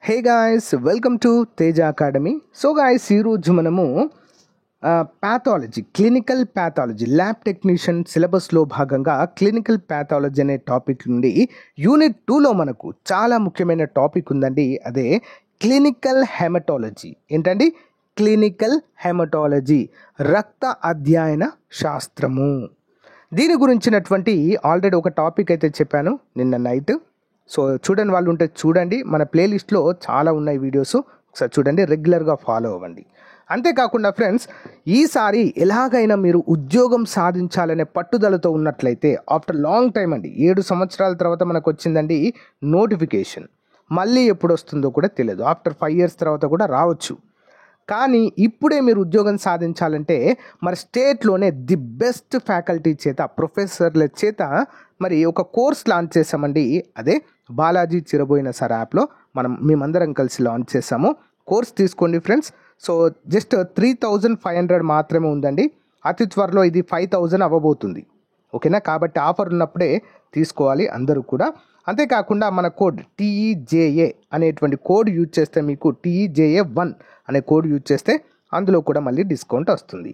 Hey guys, welcome to Teja academy. So guys, ఈరోజు మనము clinical pathology lab technician సిలబస్లో భాగంగా క్లినికల్ ప్యాథాలజీ అనే టాపిక్ నుండి యూనిట్ 2లో మనకు చాలా ముఖ్యమైన టాపిక్ ఉందండి. అదే క్లినికల్ హెమటాలజీ. ఏంటండి? క్లినికల్ హెమటాలజీ, రక్త అధ్యయన శాస్త్రము. దీని గురించినటువంటి ఆల్రెడీ ఒక టాపిక్ అయితే చెప్పాను నిన్న నైట్. సో చూడని వాళ్ళు ఉంటే చూడండి, మన ప్లేలిస్ట్లో చాలా ఉన్నాయి వీడియోస్, ఒకసారి చూడండి, రెగ్యులర్గా ఫాలో అవ్వండి. అంతేకాకుండా ఫ్రెండ్స్, ఈసారి ఎలాగైనా మీరు ఉద్యోగం సాధించాలనే పట్టుదలతో ఉన్నట్లయితే ఆఫ్టర్ లాంగ్ టైం అండి, 7 సంవత్సరాల తర్వాత మనకు వచ్చిందండి నోటిఫికేషన్. మళ్ళీ ఎప్పుడు వస్తుందో కూడా తెలియదు, ఆఫ్టర్ 5 years తర్వాత కూడా రావచ్చు. కానీ ఇప్పుడే మీరు ఉద్యోగం సాధించాలంటే మరి స్టేట్లోనే ది బెస్ట్ ఫ్యాకల్టీ చేత, ప్రొఫెసర్ల చేత మరి ఒక కోర్స్ లాంచ్ చేసామండి. అదే బాలాజీ చిరబోయిన సార్ యాప్లో మేమందరం కలిసి లాంచ్ చేసాము. కోర్స్ తీసుకోండి ఫ్రెండ్స్. సో జస్ట్ 3,500 మాత్రమే ఉందండి. అతి త్వరలో ఇది 5,000 అవ్వబోతుంది. ఓకేనా? కాబట్టి ఆఫర్ ఉన్నప్పుడే తీసుకోవాలి అందరూ కూడా. అంతేకాకుండా మన కోడ్ TEJA అనేటువంటి కోడ్ యూజ్ చేస్తే, మీకు TEJA1 అనే కోడ్ యూజ్ చేస్తే అందులో కూడా మళ్ళీ డిస్కౌంట్ వస్తుంది.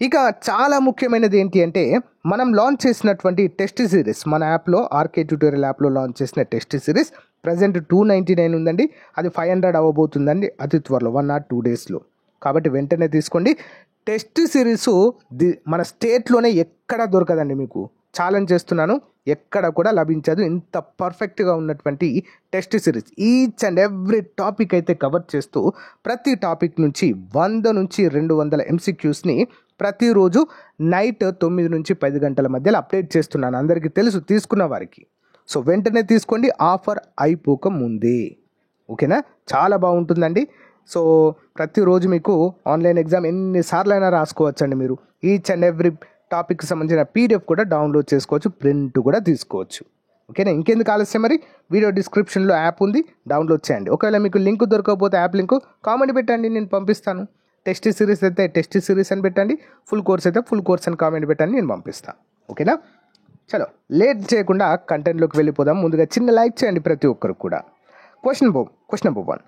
ఇక చాలా ముఖ్యమైనది ఏంటి అంటే, మనం లాంచ్ చేసినటువంటి టెస్ట్ సిరీస్, మన యాప్లో ఆర్కే ట్యూటోరియల్ యాప్లో లాంచ్ చేసిన టెస్ట్ సిరీస్ ప్రజెంట్ 299 ఉందండి. అది 500 అవ్వబోతుందండి అతి త్వరలో, 1 or 2 daysలో. కాబట్టి వెంటనే తీసుకోండి. టెస్ట్ సిరీసు మన స్టేట్లోనే ఎక్కడ దొరకదండి. మీకు ఛాలెంజ్ చేస్తున్నాను, ఎక్కడ కూడా లభించదు ఇంత పర్ఫెక్ట్గా ఉన్నటువంటి test series. Each and every topic అయితే కవర్ చేస్తూ ప్రతి టాపిక్ నుంచి 100 నుంచి 200 MCQస్ని ప్రతిరోజు నైట్ 9 నుంచి 10 గంటల మధ్యలో అప్డేట్ చేస్తున్నాను. అందరికీ తెలుసు తీసుకున్న వారికి. సో వెంటనే తీసుకోండి, ఆఫర్ అయిపోక ముందే. ఓకేనా? చాలా బాగుంటుందండి. సో ప్రతిరోజు మీకు ఆన్లైన్ ఎగ్జామ్ ఎన్నిసార్లు అయినా రాసుకోవచ్చండి. మీరు ఈచ్ అండ్ ఎవ్రీ టాపిక్కి సంబంధించిన PDF కూడా డౌన్లోడ్ చేసుకోవచ్చు, ప్రింట్ కూడా తీసుకోవచ్చు. ఓకేనా? ఇంకెందుకు ఆలస్యం, మరి వీడియో డిస్క్రిప్షన్లో యాప్ ఉంది, డౌన్లోడ్ చేయండి. ఒకవేళ మీకు లింక్ దొరకకపోతే యాప్ లింక్ కామెంట్ పెట్టండి, నేను పంపిస్తాను. టెస్ట్ సిరీస్ అయితే టెస్ట్ సిరీస్ అని పెట్టండి, ఫుల్ కోర్స్ అయితే ఫుల్ కోర్స్ అని కామెంట్ పెట్టండి, నేను పంపిస్తాను. ఓకేనా? చలో లేట్ చేయకుండా కంటెంట్లోకి వెళ్ళిపోదాం. ముందుగా చిన్న లైక్ చేయండి ప్రతి ఒక్కరు కూడా. Question number 1.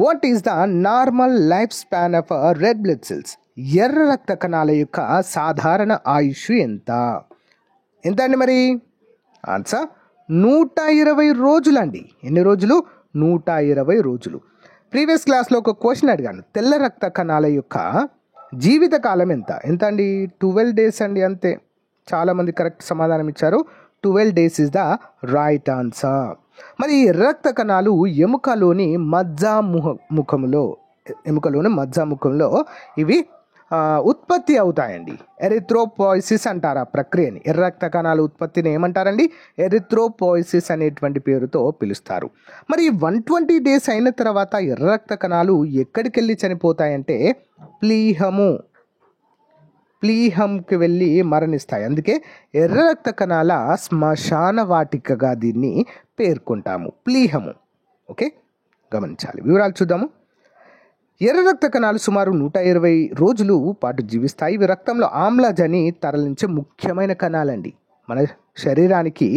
What is the normal life span of red blood cells? ఎర్ర రక్త కణాల యొక్క సాధారణ ఆయుష్ ఎంత అండి? మరి ఆన్సర్ 120 రోజులు అండి. ఎన్ని రోజులు? 120 రోజులు. ప్రీవియస్ క్లాస్లో ఒక క్వశ్చన్ అడిగాను, తెల్ల రక్త కణాల యొక్క జీవిత కాలం ఎంత అండి? 12 days అండి, అంతే. చాలామంది కరెక్ట్ సమాధానం ఇచ్చారు. 12 days is the right answer. మరి రక్త కణాలు ఎముకలోని మజ్జాముఖంలో ఇవి ఉత్పత్తి అవుతాయండి. ఎరిథ్రోపాయిసిస్ అంటారు ఆ ప్రక్రియని. ఎర్ర రక్త కణాల ఉత్పత్తిని ఏమంటారండి? ఎరిథ్రోపాయిసిస్ అనేటువంటి పేరుతో పిలుస్తారు. మరి 120 days అయిన తర్వాత ఎర్ర రక్త కణాలు ఎక్కడికి వెళ్ళి చనిపోతాయంటే ప్లీహంకి వెళ్ళి మరణిస్తాయి. అందుకే ఎర్ర రక్త కణాల శ్మశాన వాటికగా దీన్ని పేర్కొంటాము, ప్లీహము. ఓకే, గమనించాలి. వివరాలు చూద్దాము. ఎర్ర రక్త కణాలు సుమారు 120 రోజులు పాటు జీవిస్తాయి. ఇవి రక్తంలో ఆమ్లజని తరలించే ముఖ్యమైన కణాలండి. మన శరీరానికి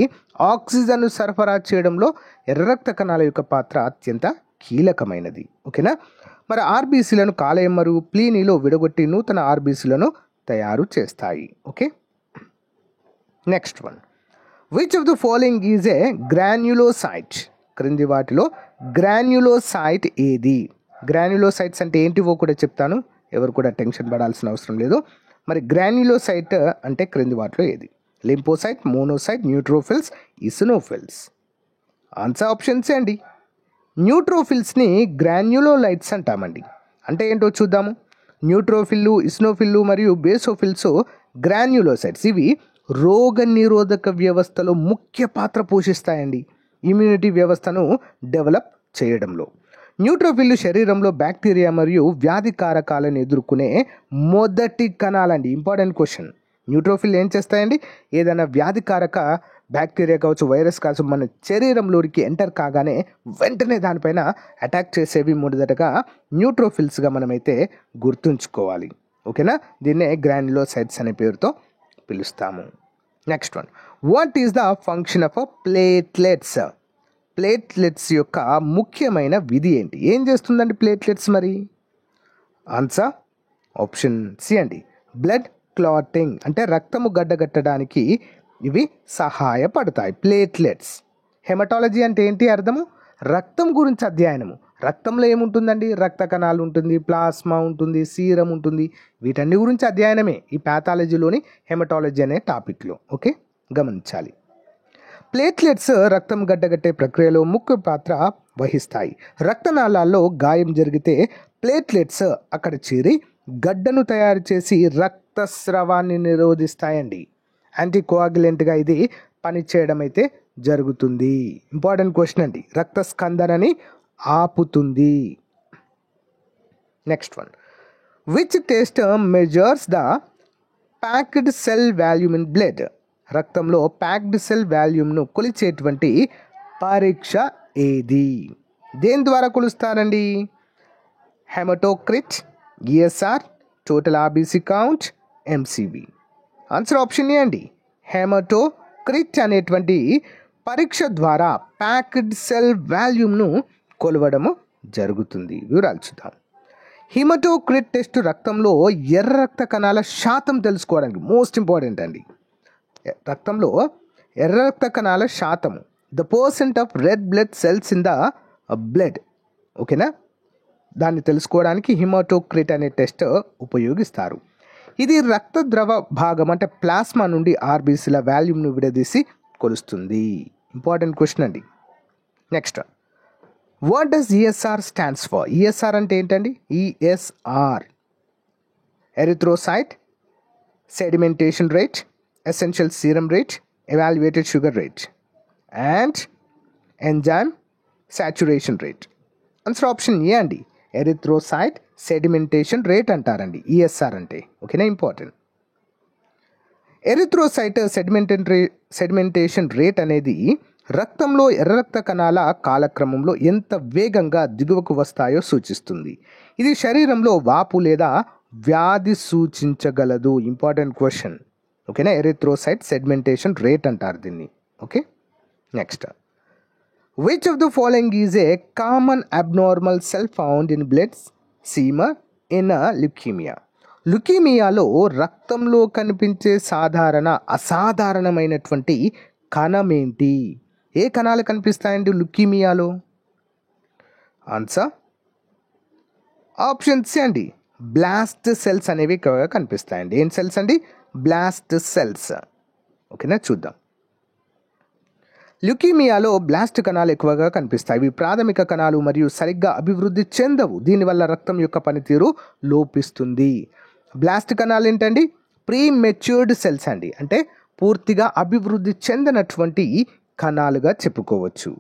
ఆక్సిజన్ సరఫరా చేయడంలో ఎర్ర రక్త కణాల యొక్క పాత్ర అత్యంత కీలకమైనది. ఓకేనా? మరి ఆర్బీసీలను కాలేయం మరియు ప్లీనీలో విడగొట్టి నూతన ఆర్బీసీలను తయారు చేస్తాయి. Okay, next one. Which of the following is A granulocyte? క్రింది వాటిలో గ్రాన్యులోసైట్ ఏది? గ్రాన్యులోసైట్స్ అంటే ఏంటివో కూడా చెప్తాను, ఎవరు కూడా టెన్షన్ పడాల్సిన అవసరం లేదు. మరి గ్రాన్యులోసైట్ అంటే క్రింది వాటిలో ఏది? Lymphocyte, monocyte, neutrophils, eosinophils. Answer options అండి. న్యూట్రోఫిల్స్ని గ్రాన్యులోలైట్స్ అంటామండి. అంటే ఏంటో చూద్దాము. న్యూట్రోఫిల్లు, ఇసినోఫిల్లు మరియు బేసోఫిల్స్ గ్రాన్యులోసైట్స్. ఇవి రోగ నిరోధక వ్యవస్థలో ముఖ్య పాత్ర పోషిస్తాయండి, ఇమ్యూనిటీ వ్యవస్థను డెవలప్ చేయడంలో. న్యూట్రోఫిల్లు శరీరంలో బ్యాక్టీరియా మరియు వ్యాధి కారకాలను ఎదుర్కొనే మొదటి కణాలండి. Important question. న్యూట్రోఫిల్ ఏం చేస్తాయండి? ఏదైనా వ్యాధికారక బ్యాక్టీరియా కావచ్చు, వైరస్ కావచ్చు, మన శరీరంలోకి ఎంటర్ కాగానే వెంటనే దానిపైన అటాక్ చేసేవి మొదటగా న్యూట్రోఫిల్స్గా మనమైతే గుర్తుంచుకోవాలి. ఓకేనా? దీన్నే గ్రాన్యులోసైట్స్ అనే పేరుతో పిలుస్తాము. Next one. What is the function of platelets? Platelets యొక్క ముఖ్యమైన విధి ఏంటి? ఏం చేస్తుందండి ప్లేట్లెట్స్ మరి? ఆన్సర్ ఆప్షన్ సి అండి, బ్లడ్ క్లాటింగ్ అంటే రక్తము గడ్డగట్టడానికి ఇవి సహాయపడతాయి ప్లేట్లెట్స్. హెమటాలజీ అంటే ఏంటి అర్థము? రక్తం గురించి అధ్యయనము. రక్తంలో ఏముంటుందండి? రక్త కణాలు ఉంటుంది, ప్లాస్మా ఉంటుంది, సీరం ఉంటుంది. వీటన్ని గురించి అధ్యయనమే ఈ ప్యాథాలజీలోని హెమటాలజీ అనే టాపిక్లో. ఓకే, గమనించాలి. ప్లేట్లెట్స్ రక్తం గడ్డగట్టే ప్రక్రియలో ముఖ్య పాత్ర వహిస్తాయి. రక్తనాళాల్లో గాయం జరిగితే ప్లేట్లెట్స్ అక్కడ చేరి గడ్డను తయారు చేసి రక్తస్రావాన్ని నిరోధిస్తాయండి. యాంటీకోయాగులెంట్గా ఇది పనిచేయడం అయితే జరుగుతుంది. ఇంపార్టెంట్ క్వశ్చన్ అండి, రక్త స్కందనని ఆపుతుంది. Next one, which test measures the packed cell volume in blood? రక్తంలో ప్యాక్డ్ సెల్ వాల్యూమ్ను కొలిచేటువంటి పరీక్ష ఏది? దేని ద్వారా కొలుస్తారండి? Haematocrit, ESR, total RBC count, MCV. Answer option A అండి, హెమటోక్రిట్ అనేటువంటి పరీక్ష ద్వారా ప్యాక్డ్ సెల్ వాల్యూమ్ను కొలవడము జరుగుతుంది. వివరాలు చూద్దాం. హిమటోక్రిట్ టెస్ట్ రక్తంలో ఎర్ర రక్త కణాల శాతం తెలుసుకోవడానికి మోస్ట్ ఇంపార్టెంట్ అండి. రక్తంలో ఎర్ర రక్త కణాల శాతము, the percent of red blood cells in the blood. ఓకేనా, దాన్ని తెలుసుకోవడానికి హిమటోక్రిట్ అనే టెస్ట్ ఉపయోగిస్తారు. ఇది రక్త ద్రవ భాగం అంటే ప్లాస్మా నుండి ఆర్బీసీల వాల్యూమ్ను విడదీసి కొలుస్తుంది. ఇంపార్టెంట్ క్వశ్చన్ అండి. Next, what does ESR stands for? ESR అంటే ఏంటండి? ESR erythrocyte sedimentation rate, essential serum rate, evaluated sugar rate and enzyme saturation rate. Answer option A అండి, ఎరిథ్రోసైట్ సెడిమెంటేషన్ రేట్ అంటారండి ఈఎస్ఆర్ అంటే. ఓకేనా, ఇంపార్టెంట్. ఎరిథ్రోసైట్ సెడిమెంటేషన్ రేట్ అనేది రక్తంలో ఎర్ర రక్త కణాల కాలక్రమంలో ఎంత వేగంగా దిగువకు వస్తాయో సూచిస్తుంది. ఇది శరీరంలో వాపు లేదా వ్యాధి సూచించగలదు. Important question. ఓకేనా, ఎరిథ్రోసైట్ సెడిమెంటేషన్ రేట్ అంటారు దీన్ని. Okay, next, which of the following is a common abnormal cell found in blood smear in leukaemia? లుకీమియాలో రక్తంలో కనిపించే అసాధారణమైనటువంటి కణం ఏంటి? ఏ కణాలు కనిపిస్తాయండి లుకీమియాలో? ఆన్సర్ ఆప్షన్ సి అండి, బ్లాస్ట్ సెల్స్ అనేవి ఎక్కువగా కనిపిస్తాయండి. ఏం సెల్స్ అండి? Blast cells. ఓకేనా, చూద్దాం. ల్యూకీమియాలో బ్లాస్ట్ కణాలు ఎక్కువగా కనిపిస్తాయి. ఇవి ప్రాథమిక కణాలు మరియు సరిగ్గా అభివృద్ధి చెందవు. దీనివల్ల రక్తం యొక్క పనితీరు లోపిస్తుంది. బ్లాస్ట్ కణాలు ఏంటండి? ప్రీ మెచ్యూర్డ్ సెల్స్ అండి, అంటే పూర్తిగా అభివృద్ధి చెందినటువంటి కణాలుగా చెప్పుకోవచ్చు.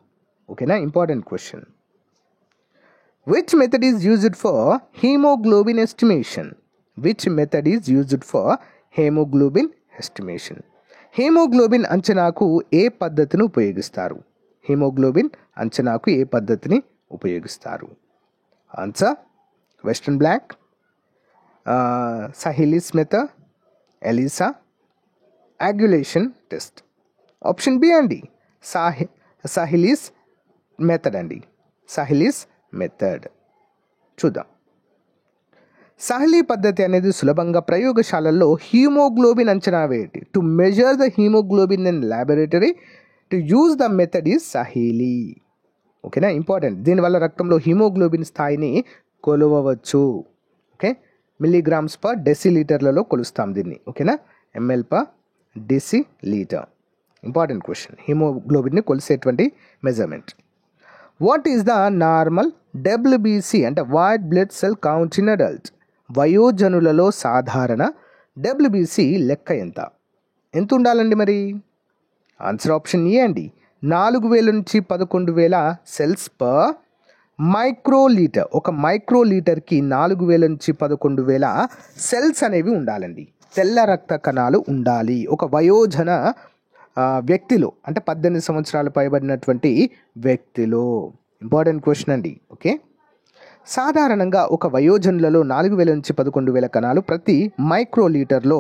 ఓకేనా, important question. Which method is used for haemoglobin estimation? Which method is used for haemoglobin estimation? Haemoglobin అంచనాకు ఏ పద్ధతిని ఉపయోగిస్తారు? హీమోగ్లోబిన్ అంచనాకు ఏ పద్ధతిని ఉపయోగిస్తారు? Answer western blot, Sahli's method, ELISA, coagulation test. Option B అండి, సహిలిస్ మెథడ్ అండి, సహిలిస్ మెథడ్. చూద్దాం. సహలీ పద్ధతి అనేది సులభంగా ప్రయోగశాలల్లో హీమోగ్లోబిన్ అంచనా వేయటి. To measure the haemoglobin in laboratory to use the method is Sahli. ఓకేనా, ఇంపార్టెంట్. దీనివల్ల రక్తంలో హీమోగ్లోబిన్ స్థాయిని కొలవవచ్చు. ఓకే, మిల్లీగ్రామ్స్ పర్ డెసిలీటర్లలో కొలుస్తాం దీన్ని. ఓకేనా, ML per decilitre. Important question, హీమోగ్లోబిన్ని కొలిసేటువంటి measurement. What is the normal WBC అంటే white blood cell count in adult? వయోజనులలో సాధారణ డబ్ల్యూబీసీ లెక్క ఎంత ఉండాలండి మరి? ఆన్సర్ ఆప్షన్ ఏ అండి, 4000 నుంచి 11,000 సెల్స్ పర్ మైక్రోలీటర్. ఒక మైక్రోలీటర్కి 4000 నుంచి 11,000 సెల్స్ అనేవి ఉండాలండి. తెల్ల రక్త కణాలు ఉండాలి ఒక వయోజన వ్యక్తిలో, అంటే 18 సంవత్సరాలు పైబడినటువంటి వ్యక్తిలో. ఇంపార్టెంట్ క్వశ్చన్ అండి. ఓకే, సాధారణంగా ఒక వయోజనులలో 4000 నుంచి 11,000 కణాలు ప్రతి మైక్రోలీటర్లో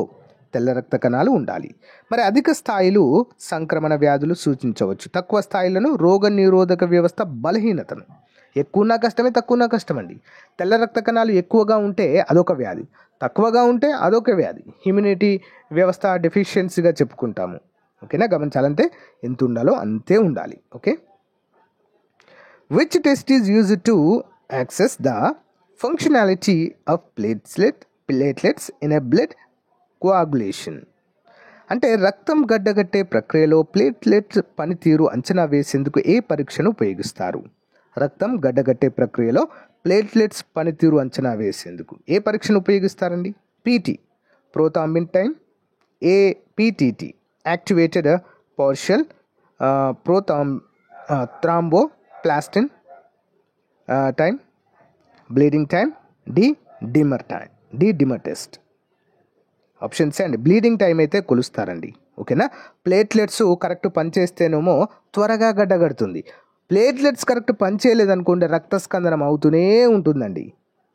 తెల్ల రక్త కణాలు ఉండాలి. మరి అధిక స్థాయిలు సంక్రమణ వ్యాధులు సూచించవచ్చు. తక్కువ స్థాయిలను రోగ నిరోధక వ్యవస్థ బలహీనతను. ఎక్కువ ఉన్నా కష్టమే, తక్కువ ఉన్నా కష్టమండి. తెల్ల రక్త కణాలు ఎక్కువగా ఉంటే అదొక వ్యాధి, తక్కువగా ఉంటే అదొక వ్యాధి. ఇమ్యూనిటీ వ్యవస్థ డెఫిషియన్సీగా చెప్పుకుంటాము. ఓకేనా, గమనించాలంటే ఎంత ఉండాలో అంతే ఉండాలి. Okay, which test is used to access the functionality of platelets in a blood coagulation? అంటే రక్తం గడ్డగట్టే ప్రక్రియలో ప్లేట్లెట్స్ పనితీరు అంచనా వేసేందుకు ఏ పరీక్షను ఉపయోగిస్తారు? రక్తం గడ్డగట్టే ప్రక్రియలో ప్లేట్లెట్స్ పనితీరు అంచనా వేసేందుకు ఏ పరీక్షను ఉపయోగిస్తారండి? PT, prothrombin time. APTT, activated partial thromboplastin time. Bleeding time. Dimer time. Dimer test. Option C అండి, బ్లీడింగ్ టైం అయితే కొలుస్తారండి. ఓకేనా, ప్లేట్లెట్స్ కరెక్ట్ పనిచేస్తేనేమో త్వరగా గడ్డగడుతుంది. ప్లేట్లెట్స్ కరెక్ట్ పనిచేయలేదనుకోండి రక్తస్కందనం అవుతూనే ఉంటుందండి.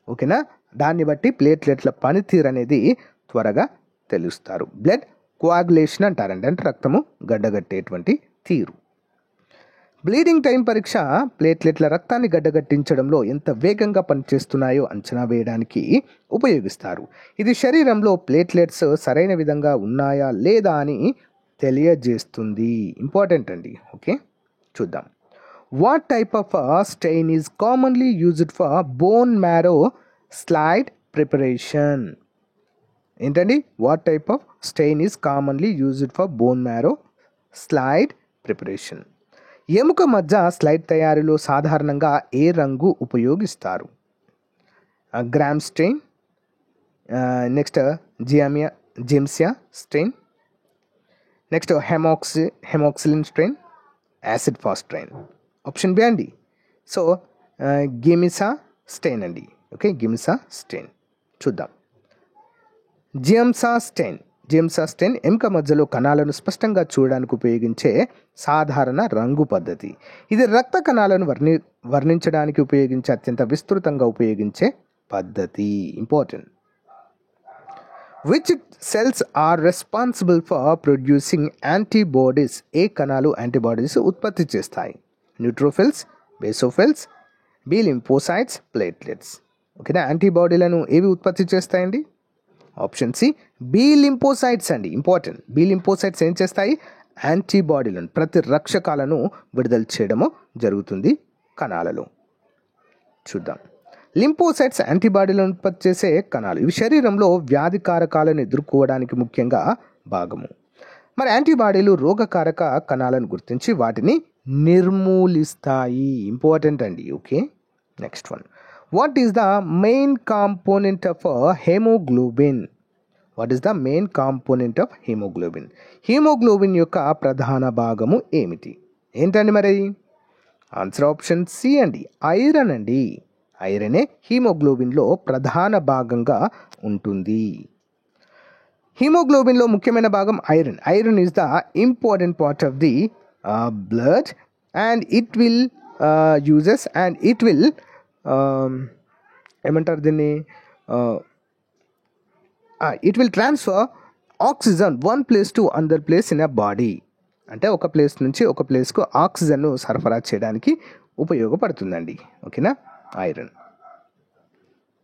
ఓకేనా, దాన్ని బట్టి ప్లేట్లెట్ల పనితీరు అనేది త్వరగా తెలుస్తారు. బ్లడ్ కోఆగులేషన్ అంటారండి, అంటే రక్తము గడ్డగట్టేటువంటి తీరు. బ్లీడింగ్ టైం పరీక్ష ప్లేట్లెట్ల రక్తాన్ని గడ్డగట్టించడంలో ఎంత వేగంగా పనిచేస్తున్నాయో అంచనా వేయడానికి ఉపయోగిస్తారు. ఇది శరీరంలో ప్లేట్లెట్స్ సరైన విధంగా ఉన్నాయా లేదా అని తెలియజేస్తుంది. ఇంపార్టెంట్ అండి. ఓకే, చూద్దాం. What type of stain is commonly used for bone marrow slide preparation? ఏంటండి, what type of stain is commonly used for bone marrow slide preparation? ఎముక మధ్య స్లైడ్ తయారీలో సాధారణంగా ఏ రంగు ఉపయోగిస్తారు? Gram stain, next Giemsa stain, next haematoxylin stain, acid fast stain. Option B అండి. So Giemsa stain అండి. Okay, Giemsa stain. చూద్దాం. జిమ్సా స్టెయిన్ ఎముక మధ్యలో కణాలను స్పష్టంగా చూడడానికి ఉపయోగించే సాధారణ రంగు పద్ధతి. ఇది రక్త కణాలను వర్ణించడానికి ఉపయోగించే అత్యంత విస్తృతంగా ఉపయోగించే పద్ధతి. Important. Which cells are responsible for producing antibodies? ఏ కణాలు యాంటీబాడీస్ ఉత్పత్తి చేస్తాయి? Neutrophils, basophils, B lymphocytes, platelets. ఓకేనా, యాంటీబాడీలను ఏవి ఉత్పత్తి చేస్తాయండి? ఆప్షన్ సి బి లింఫోసైట్స్ అండి. ఇంపార్టెంట్. బి లింఫోసైట్స్ ఏం చేస్తాయి? యాంటీబాడీలను, ప్రతిరక్షకాలను విడుదల చేయడము జరుగుతుంది కణాలలో. చూద్దాం. లింఫోసైట్స్ యాంటీబాడీలను ఉత్పత్తి చేసే కణాలు. ఇవి శరీరంలో వ్యాధి కారకాలను ఎదుర్కోవడానికి ముఖ్యంగా భాగము. మరి యాంటీబాడీలు రోగకారక కణాలను గుర్తించి వాటిని నిర్మూలిస్తాయి. ఇంపార్టెంట్ అండి. Okay, next one. What is the main component of haemoglobin? What is the main component of haemoglobin? Haemoglobin యొక్క ప్రధాన భాగము ఏమిటి? ఏంటండి మరి? ఆన్సర్ ఆప్షన్ సి అండి, ఐరన్ అండి. ఐరనే హీమోగ్లోబిన్లో ప్రధాన భాగంగా ఉంటుంది. హీమోగ్లోబిన్లో ముఖ్యమైన భాగం iron. Iron is the important part of the blood and it will uses and it will ఏమంటారు దీన్ని, it will transfer oxygen one place to another place in a body. అంటే ఒక ప్లేస్ నుంచి ఒక ప్లేస్కు ఆక్సిజన్ను సరఫరా చేయడానికి ఉపయోగపడుతుందండి. ఓకేనా, ఐరన్.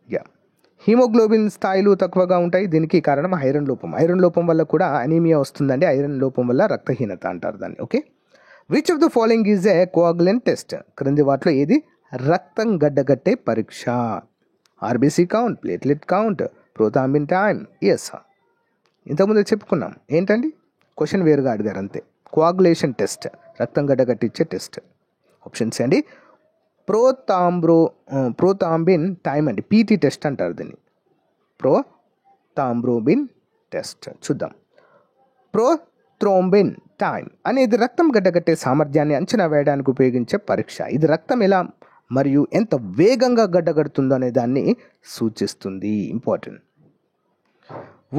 యా, హీమోగ్లోబిన్ స్థాయిలు తక్కువగా ఉంటాయి. దీనికి కారణం ఐరన్ లోపం. ఐరన్ లోపం వల్ల కూడా అనీమియా వస్తుందండి. ఐరన్ లోపం వల్ల రక్తహీనత అంటారు దాన్ని. Okay, which of the following is a coagulant test? క్రింది వాటిలో ఏది రక్తం గడ్డగట్టే పరీక్ష? RBC count, platelet count, prothrombin time. Yes, ఇంతకుముందు చెప్పుకున్నాం. ఏంటండి, క్వశ్చన్ వేరుగా అడిగారు అంతే. కోఆగులేషన్ టెస్ట్, రక్తం గడ్డగట్టించే టెస్ట్. ఆప్షన్స్ అండి, ప్రోథాంబిన్ టైం అండి, పీటీ టెస్ట్ అంటారు దీన్ని. ప్రోథాంబిన్ టెస్ట్. చూద్దాం. ప్రోథ్రోంబిన్ టైం అనేది రక్తం గడ్డగట్టే సామర్థ్యాన్ని అంచనా వేయడానికి ఉపయోగించే పరీక్ష. ఇది రక్తం ఎలా మరియు ఎంత వేగంగా గడ్డగడుతుందో అనే దాన్ని సూచిస్తుంది. Important.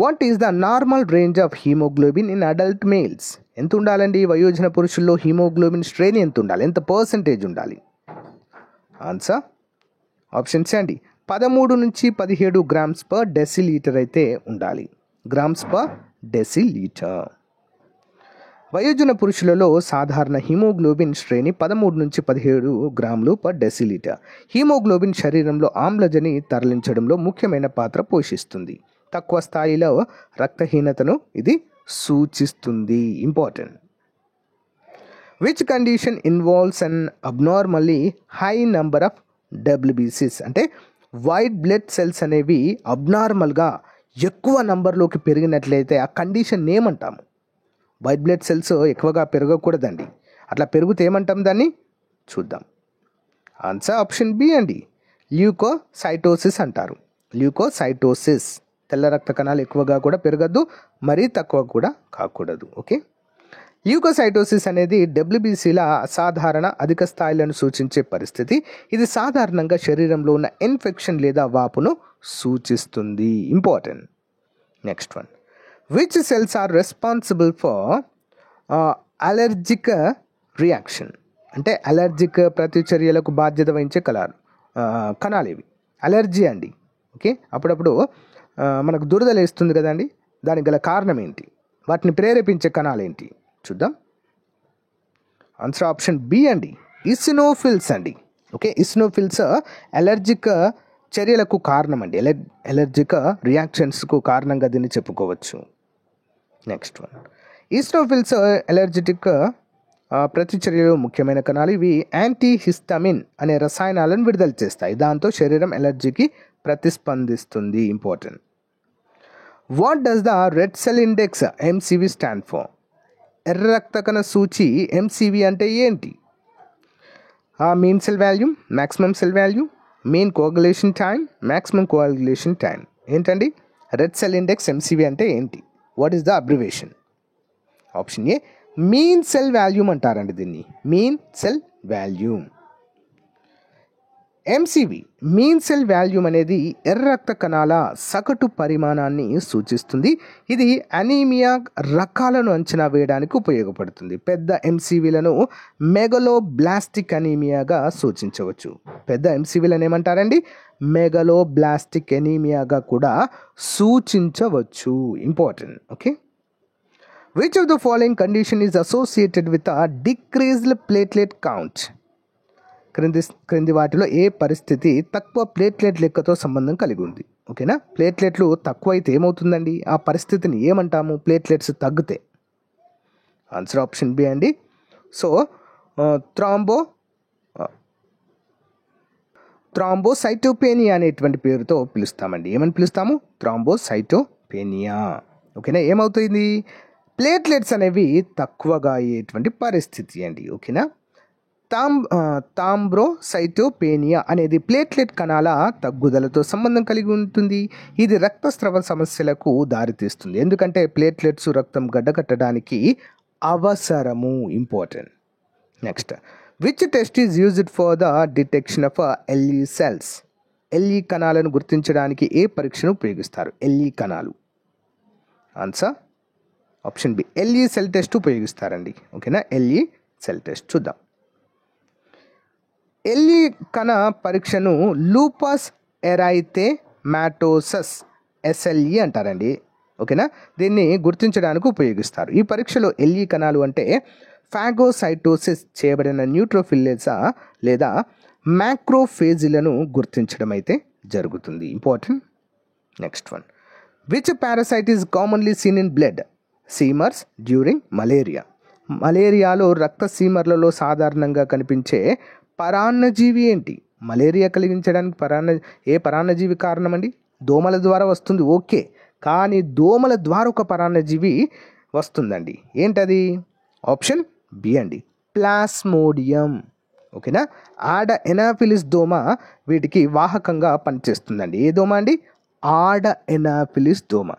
What is the normal range of haemoglobin in adult males? ఎంత ఉండాలండి వయోజన పురుషుల్లో హీమోగ్లోబిన్ శ్రేణి ఎంత ఉండాలి? ఎంత పర్సెంటేజ్ ఉండాలి? ఆన్సర్ ఆప్షన్స్ అండి, 13 నుంచి 17 గ్రామ్స్ పర్ డెసిలీటర్ అయితే ఉండాలి. Grams per decilitre. వయోజన పురుషులలో సాధారణ హిమోగ్లోబిన్ శ్రేణి 13 నుంచి 17 గ్రాములు పర్ డెసిలీటర్. హిమోగ్లోబిన్ శరీరంలో ఆమ్లజని తరలించడంలో ముఖ్యమైన పాత్ర పోషిస్తుంది. తక్కువ స్థాయిలో రక్తహీనతను ఇది సూచిస్తుంది. Important. Which condition involves an abnormally high number of డబ్ల్యూబీసీస్? అంటే వైట్ బ్లడ్ సెల్స్ అనేవి అబ్నార్మల్గా ఎక్కువ నంబర్లోకి పెరిగినట్లయితే ఆ కండిషన్ ఏమంటాము? వైట్ బ్లడ్ సెల్స్ ఎక్కువగా పెరగకూడదండి. అట్లా పెరిగితే ఏమంటాం దాన్ని? చూద్దాం. ఆన్సర్ ఆప్షన్ బి అండి, ల్యూకోసైటోసిస్ అంటారు. ల్యూకోసైటోసిస్. తెల్ల రక్త కణాలు ఎక్కువగా కూడా పెరగద్దు, మరీ తక్కువ కూడా కాకూడదు. ఓకే. ల్యూకోసైటోసిస్ అనేది డబ్ల్యూబీసీల అసాధారణ అధిక స్థాయిలను సూచించే పరిస్థితి. ఇది సాధారణంగా శరీరంలో ఉన్న ఇన్ఫెక్షన్ లేదా వాపును సూచిస్తుంది. Important. Next one. Which cells are responsible for allergic reaction? అంటే అలర్జిక్ ప్రతిచర్యలకు బాధ్యత వహించే కణాలు ఇవి. అలర్జీ అండి. ఓకే. అప్పుడప్పుడు మనకు దురద లేస్తుంది కదండి, దానికి గల కారణం ఏంటి? వాటిని ప్రేరేపించే కణాలు ఏంటి? చూద్దాం. ఆన్సర్ ఆప్షన్ బి అండి, ఇసినోఫిల్స్ అండి. ఓకే. ఇసినోఫిల్స్ అలర్జిక్ చర్యలకు కారణం అండి. అలర్జిక్ రియాక్షన్స్కు కారణంగా దీన్ని చెప్పుకోవచ్చు. Next one. ఈస్నోఫిల్స్ అలర్జిటిక్ ప్రతిచర్యలు ముఖ్యమైన కణాలు. ఇవి యాంటీహిస్టమిన్ అనే రసాయనాలను విడుదల చేస్తాయి. దాంతో శరీరం అలర్జీకి ప్రతిస్పందిస్తుంది. Important. What does the red cell index MCV stand for? ఎర్ర రక్త కణ సూచి ఎంసీవీ అంటే ఏంటి? Mean cell value, maximum cell value, mean coagulation time, maximum coagulation time. ఏంటండి రెడ్ సెల్ ఇండెక్స్ ఎంసీవీ అంటే ఏంటి? What is the abbreviation? Option A, mean cell volume అంటారండి దీన్ని. Mean cell volume. MCV mean cell volume అనేది ఎర్ర రక్త కణాల సగటు పరిమాణాన్ని సూచిస్తుంది. ఇది అనీమియా రకాలను అంచనా వేయడానికి ఉపయోగపడుతుంది. పెద్ద ఎంసీవీలను మెగలోబ్లాస్టిక్ అనీమియాగా సూచించవచ్చు. పెద్ద ఎంసీవీలను ఏమంటారండి? మెగలోబ్లాస్టిక్ అనీమియాగా కూడా సూచించవచ్చు. Important. Okay. Which of the following condition is associated with a decreased platelet count? క్రింది వాటిలో ఏ పరిస్థితి తక్కువ ప్లేట్లెట్ లెక్కతో సంబంధం కలిగి ఉంది? ఓకేనా. ప్లేట్లెట్లు తక్కువ అయితే ఏమవుతుందండి? ఆ పరిస్థితిని ఏమంటాము? ప్లేట్లెట్స్ తగ్గితే. ఆన్సర్ ఆప్షన్ బి అండి. సో థ్రాంబోసైటోపేనియా అనేటువంటి పేరుతో పిలుస్తామండి. ఏమని పిలుస్తాము? థ్రాంబోసైటోపేనియా. ఓకేనా. ఏమవుతుంది? ప్లేట్లెట్స్ అనేవి తక్కువగా అయ్యేటువంటి పరిస్థితి అండి. ఓకేనా. థ్రాంబోసైటోపేనియా అనేది ప్లేట్లెట్ కణాల తగ్గుదలతో సంబంధం కలిగి ఉంటుంది. ఇది రక్తస్రావ సమస్యలకు దారితీస్తుంది. ఎందుకంటే ప్లేట్లెట్స్ రక్తం గడ్డకట్టడానికి అవసరము. Important. Next. Which test is used for the detection of LE cells? LE కణాలను గుర్తించడానికి ఏ పరీక్షను ఉపయోగిస్తారు? ఎల్ఈ కణాలు. Answer option B, LE cell test ఉపయోగిస్తారండి. ఓకేనా. LE cell test. చూద్దాం. ఎల్ఈ కణ పరీక్షను లూపస్ ఎరైథెమాటోసస్ ఎస్ఎల్ఈ అంటారండి. ఓకేనా. దీన్ని గుర్తించడానికి ఉపయోగిస్తారు. ఈ పరీక్షలో ఎల్ఈ కణాలు అంటే ఫాగోసైటోసిస్ చేయబడిన న్యూట్రోఫిల్లెసా లేదా మ్యాక్రోఫేజిలను గుర్తించడం అయితే జరుగుతుంది. Important. Next one. Which parasite is commonly seen in blood smears during malaria? మలేరియాలో రక్త సీమర్లలో సాధారణంగా కనిపించే పరాన్నజీవి ఏంటి? మలేరియా కలిగించడానికి ఏ పరాన్నజీవి కారణమండి? దోమల ద్వారా వస్తుంది. ఓకే. కానీ దోమల ద్వారా ఒక పరాన్నజీవి వస్తుందండి. ఏంటది? ఆప్షన్ బి అండి, ప్లాస్మోడియం. ఓకేనా. ఆడ ఎనాఫిలిస్ దోమ వీటికి వాహకంగా పనిచేస్తుందండి. ఏ దోమ అండి? ఆడ ఎనాఫిలిస్ దోమ.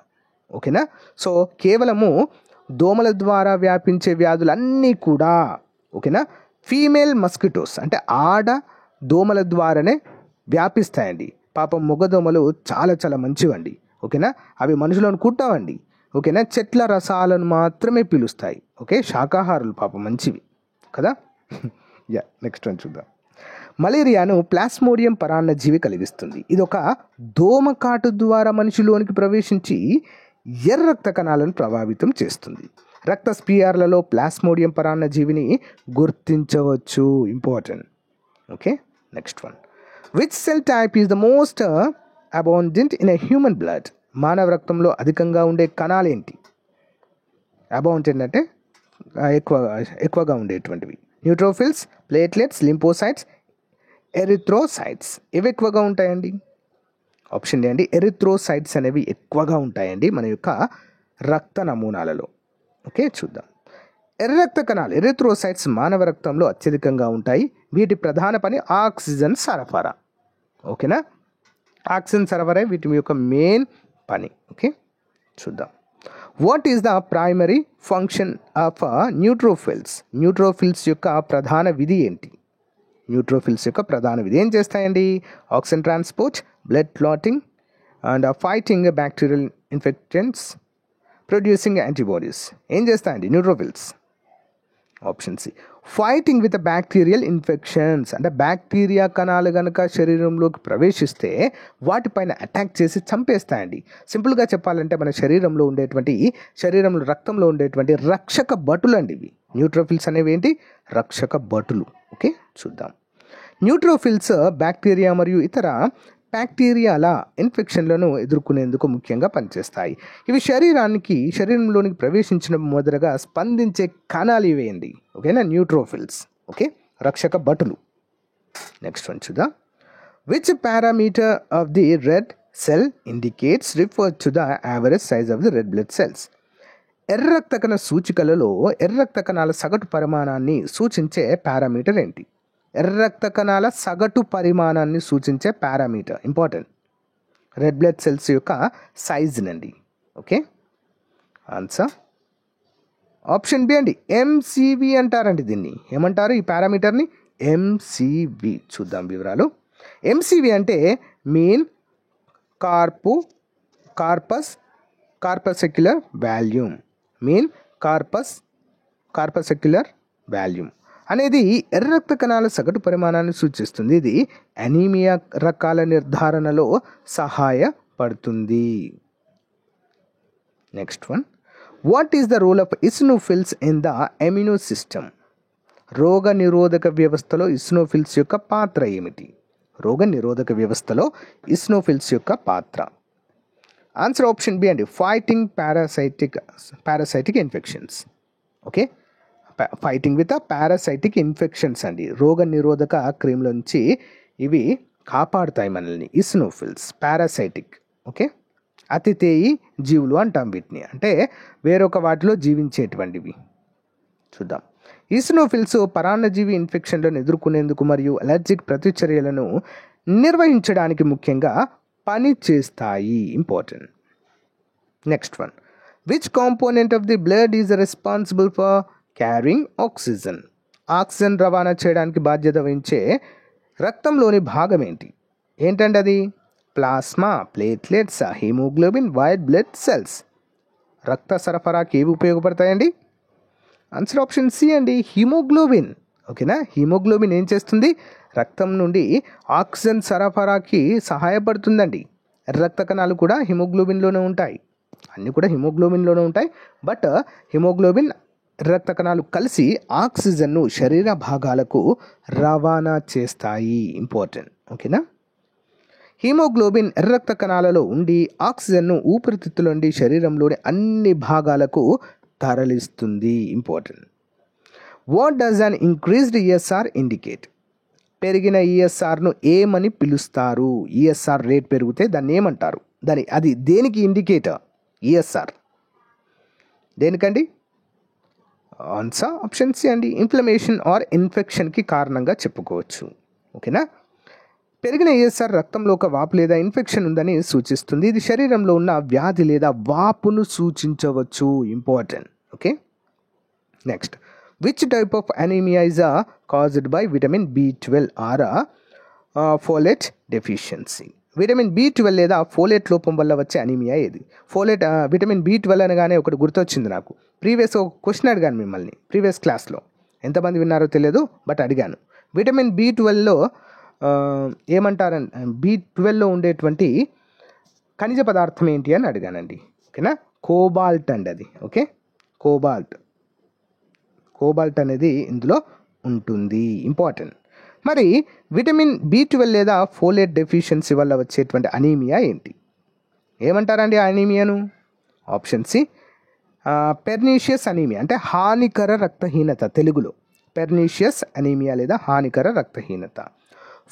ఓకేనా. సో కేవలము దోమల ద్వారా వ్యాపించే వ్యాధులన్నీ కూడా ఓకేనా ఫీమేల్ మస్కిటోస్ అంటే ఆడ దోమల ద్వారానే వ్యాపిస్తాయండి. పాపం మొగదోమలు చాలా చాలా మంచివండి. ఓకేనా. అవి మనుషులను కుట్టవండి. ఓకేనా. చెట్ల రసాలను మాత్రమే పీలుస్తాయి. ఓకే. శాకాహారులు పాపం మంచివి కదా. నెక్స్ట్ వన్ చూద్దాం. మలేరియాను ప్లాస్మోడియం పరాన్నజీవి కలిగిస్తుంది. ఇది ఒక దోమకాటు ద్వారా మనిషిలోనికి ప్రవేశించి ఎర్ర రక్త కణాలను ప్రభావితం చేస్తుంది. రక్తస్ఫీయార్లలో ప్లాస్మోడియం పరాన్నజీవిని గుర్తించవచ్చు. Important. Okay, next one. Which cell type is the most abundant in a human blood? మానవ రక్తంలో అధికంగా ఉండే కణాలు ఏంటి? అబౌండెంట్ అంటే ఎక్కువగా ఉండేటువంటివి. Neutrophils, platelets, lymphocytes, erythrocytes. ఇవి ఎక్కువగా ఉంటాయండి. ఆప్షన్ డి అండి, ఎరిథ్రోసైట్స్ అనేవి ఎక్కువగా ఉంటాయండి మన యొక్క రక్త నమూనాలలో. ఓకే, చూద్దాం. ఎర్ర రక్త కణాలు ఎరిథ్రోసైట్స్ మానవ రక్తంలో అత్యధికంగా ఉంటాయి. వీటి ప్రధాన పని ఆక్సిజన్ సరఫరా. ఓకేనా, ఆక్సిజన్ సరఫరా వీటి యొక్క మెయిన్ పని. ఓకే, చూద్దాం. What is the primary function of neutrophils? Neutrophils యొక్క ప్రధాన విధి ఏంటి? న్యూట్రోఫిల్స్ యొక్క ప్రధాన విధి ఏం చేస్తాయండి? Oxygen transport, blood clotting and fighting bacterial infections, producing antibodies. ఏం చేస్తాయండి neutrophils? Option C, fighting with bacterial infections. అంటే బ్యాక్టీరియా కణాలు కనుక శరీరంలోకి ప్రవేశిస్తే వాటిపైన అటాక్ చేసి చంపేస్తాయండి. సింపుల్గా చెప్పాలంటే మన శరీరంలో రక్తంలో ఉండేటువంటి రక్షక భటులు అండి ఇవి. న్యూట్రోఫిల్స్ అనేవి ఏంటి? రక్షక భటులు. ఓకే, చూద్దాం. న్యూట్రోఫిల్స్ బ్యాక్టీరియా మరియు ఇతర బ్యాక్టీరియాల ఇన్ఫెక్షన్లను ఎదుర్కొనేందుకు ముఖ్యంగా పనిచేస్తాయి. ఇవి శరీరంలోనికి ప్రవేశించిన మొదటగా స్పందించే కణాలు ఇవేయండి. ఓకేనా, న్యూట్రోఫిల్స్. ఓకే, రక్షక భటులు. నెక్స్ట్ వన్ చూద్దాం. Which parameter of the red cell indicates refer to the average size of the red blood cells? ఎర్ర రక్త కణ సూచికలలో ఎర్ర రక్త కణాల సగటు పరిమాణాన్ని సూచించే పారామీటర్ ఏంటి? ఎర్ర రక్త కణాల సగటు పరిమాణాన్ని సూచించే parameter. Important. Red blood cells యొక్క సైజునండి. ఓకే, ఆన్సర్ ఆప్షన్ బి అండి, ఎంసీవి అంటారండి. దీన్ని ఏమంటారు ఈ పారామీటర్ని? ఎంసీవి. చూద్దాం వివరాలు. ఎంసీవి అంటే మీన్ కార్పసెక్యులర్ వాల్యూమ్. మీన్ కార్పసెక్యులర్ వాల్యూమ్ అనేది ఎర్ర రక్త కణాల సగటు పరిమాణాన్ని సూచిస్తుంది. ఇది అనీమియా రకాల నిర్ధారణలో సహాయపడుతుంది. Next one. What is the role of eosinophils in the immuno system? రోగ నిరోధక వ్యవస్థలో ఇస్నోఫిల్స్ యొక్క పాత్ర ఏమిటి? రోగ నిరోధక వ్యవస్థలో ఇస్నోఫిల్స్ యొక్క పాత్ర. ఆన్సర్ ఆప్షన్ బి అండి, fighting parasitic infections. Okay, fighting with parasitic infections అండి. రోగ నిరోధక క్రిముల నుంచి ఇవి కాపాడుతాయి మనల్ని. Eosinophils parasitic. ఓకే, అతిథేయి జీవులు అంటాం వీటిని. అంటే వేరొక వాటిలో జీవించేటువంటివి. చూద్దాం. ఈసినోఫిల్స్ పరాన్నజీవి ఇన్ఫెక్షన్లను ఎదుర్కొనేందుకు మరియు అలర్జిక్ ప్రతిచర్యలను నిర్వహించడానికి ముఖ్యంగా పని చేస్తాయి. Important. Next one. Which component of the blood is responsible for carrying oxygen? Oxygen రవాణా చేయడానికి బాధ్యత వహించే రక్తంలోని భాగం ఏంటి? ఏంటంటే అది plasma, platelets, haemoglobin, white blood cells. రక్త సరఫరాకి ఏవి ఉపయోగపడతాయండి? ఆన్సర్ ఆప్షన్ సి అండి, హీమోగ్లోబిన్. ఓకేనా, హీమోగ్లోబిన్ ఏం చేస్తుంది? రక్తం నుండి ఆక్సిజన్ సరఫరాకి సహాయపడుతుందండి. రక్త కణాలు కూడా హిమోగ్లోబిన్లోనే ఉంటాయి. అన్నీ కూడా హిమోగ్లోబిన్లోనే ఉంటాయి. బట్ హిమోగ్లోబిన్, రక్త కణాలు కలిసి ఆక్సిజన్ను శరీర భాగాలకు రవాణా చేస్తాయి. ఇంపార్టెంట్. ఓకేనా, హీమోగ్లోబిన్ ఎర్ర రక్త కణాలలో ఉండి ఆక్సిజన్ను ఊపిరితిత్తుల నుండి శరీరంలోని అన్ని భాగాలకు తరలిస్తుంది. Important. What does an increased ESR indicate? పెరిగిన ఈఎస్ఆర్ను ఏమని పిలుస్తారు? ఈఎస్ఆర్ రేట్ పెరిగితే దాన్ని ఏమంటారు? అది దేనికి ఇండికేటర్? ఈఎస్ఆర్ దేనికండి? ఆన్సర్ ఆప్షన్ సి అండి, ఇన్ఫ్లమేషన్ ఆర్ ఇన్ఫెక్షన్కి కారణంగా చెప్పుకోవచ్చు. ఓకేనా, పెరిగిన ఈఎస్ఆర్ రక్తంలో ఒక వాపు లేదా ఇన్ఫెక్షన్ ఉందని సూచిస్తుంది. ఇది శరీరంలో ఉన్న వ్యాధి లేదా వాపును సూచించవచ్చు. Important. Okay, next. Which type of anaemia is caused by vitamin B12 or folate deficiency? Vitamin B12 లేదా ఫోలేట్ లోపం వల్ల వచ్చే అనీమియా ఏది? విటమిన్ B12 అనగానే ఒకటి గుర్తొచ్చింది నాకు. ప్రీవియస్ ఒక క్వశ్చన్ అడిగాను మిమ్మల్ని ప్రీవియస్ క్లాస్లో. ఎంతమంది విన్నారో తెలియదు, బట్ అడిగాను. విటమిన్ B12లో ఏమంటారంటే B12లో ఉండేటువంటి ఖనిజ పదార్థం ఏంటి అని అడిగానండి. ఓకేనా, కోబాల్ట్ అండి అది. ఓకే, కోబాల్ట్ అనేది ఇందులో ఉంటుంది, ఇంపార్టెంట్. మరి విటమిన్ B12 లేదా ఫోలేట్ డెఫిషియన్సీ వల్ల వచ్చేటువంటి అనీమియా ఏంటి? ఏమంటారండి అనీమియాను? ఆప్షన్ సి పెర్నీషియస్ అనీమియా, అంటే హానికర రక్తహీనత. తెలుగులో పెర్నీషియస్ అనీమియా లేదా హానికర రక్తహీనత.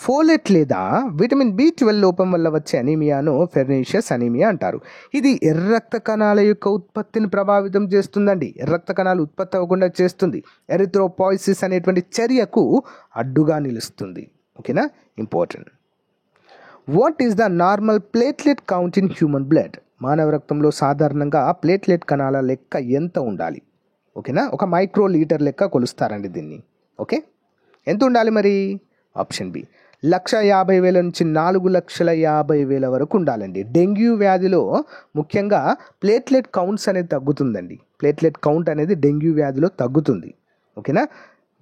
ఫోలేట్ లేదా విటమిన్ B12 లోపం వల్ల వచ్చే అనీమియాను పెర్నీషియస్ అనీమియా అంటారు. ఇది ఎర్ర రక్త కణాల యొక్క ఉత్పత్తిని ప్రభావితం చేస్తుందండి. ఎర్ర రక్త కణాలు ఉత్పత్తి అవ్వకుండా చేస్తుంది. ఎరిథ్రోపాయిసిస్ అనేటువంటి చర్యకు అడ్డుగా నిలుస్తుంది. ఓకేనా, important. What is the normal platelet count in human blood? మానవ రక్తంలో సాధారణంగా ప్లేట్లెట్ కణాల లెక్క ఎంత ఉండాలి? ఓకేనా, ఒక మైక్రో లీటర్ లెక్క కొలుస్తారండి దీన్ని. ఓకే, ఎంత ఉండాలి మరి? ఆప్షన్ బి 1,50,000 నుంచి 4,50,000 వరకు ఉండాలండి. డెంగ్యూ వ్యాధిలో ముఖ్యంగా ప్లేట్లెట్ కౌంట్స్ అనేది తగ్గుతుందండి. ప్లేట్లెట్ కౌంట్ అనేది డెంగ్యూ వ్యాధిలో తగ్గుతుంది. ఓకేనా,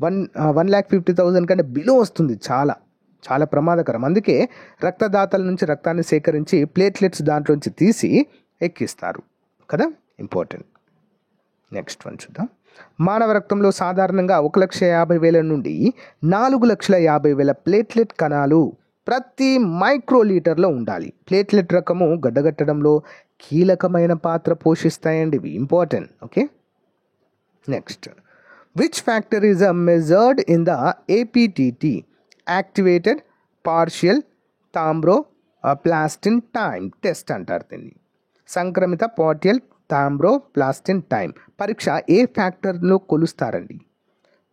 1,50,000 కంటే బిలో వస్తుంది. చాలా చాలా ప్రమాదకరం. అందుకే రక్తదాతల నుంచి రక్తాన్ని సేకరించి ప్లేట్లెట్స్ దాంట్లోంచి తీసి ఎక్కిస్తారు కదా, ఇంపార్టెంట్. నెక్స్ట్ వన్ చూద్దాం. మానవ రక్తంలో సాధారణంగా 1,50,000 నుండి 4,50,000 ప్లేట్లెట్ కణాలు ప్రతి మైక్రోలీటర్లో ఉండాలి. ప్లేట్లెట్ రకము గడ్డగట్టడంలో కీలకమైన పాత్ర పోషిస్తాయండి ఇవి, important. Okay, next. Which factor is measured in the APTT, activated partial thromboplastin time test అంటారు దీన్ని. సంక్రమిత పార్షియల్ థ్రోంబోప్లాస్టిన్ టైం పరీక్ష ఏ ఫ్యాక్టర్లో కొలుస్తారండి?